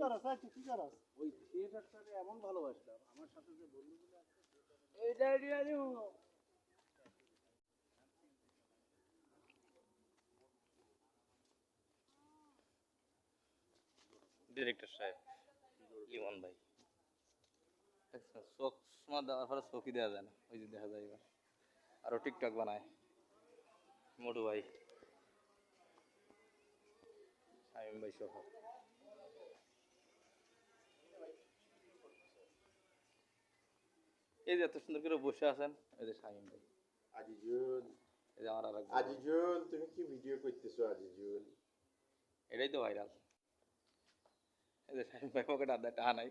করছ কি করছ ওই থিয়েটারটারে এমন ভালোবাসতাম আমার সাথে যে বন্ধুগুলো আছে এইটা দিয়ে দিও ডিরেক্টর সাহেব লিমন ভাই চশমা দেওয়ার পরে চকি দেওয়া যায় না ওই যে দেখা যায় এবার আরো টিকটক বানায় মোটু ভাই শামিম ভাই সহ এই যে এত সুন্দর করে বসে আছেন এই যে শামিম ভাই আজিজুল এই যে আমার আর আজিজুল তুমি কি ভিডিও করতেছো আজিজুল এটাই তো ভাইরাল এই যে শামিম ভাই পকেটে আড্ডা টাহা নাই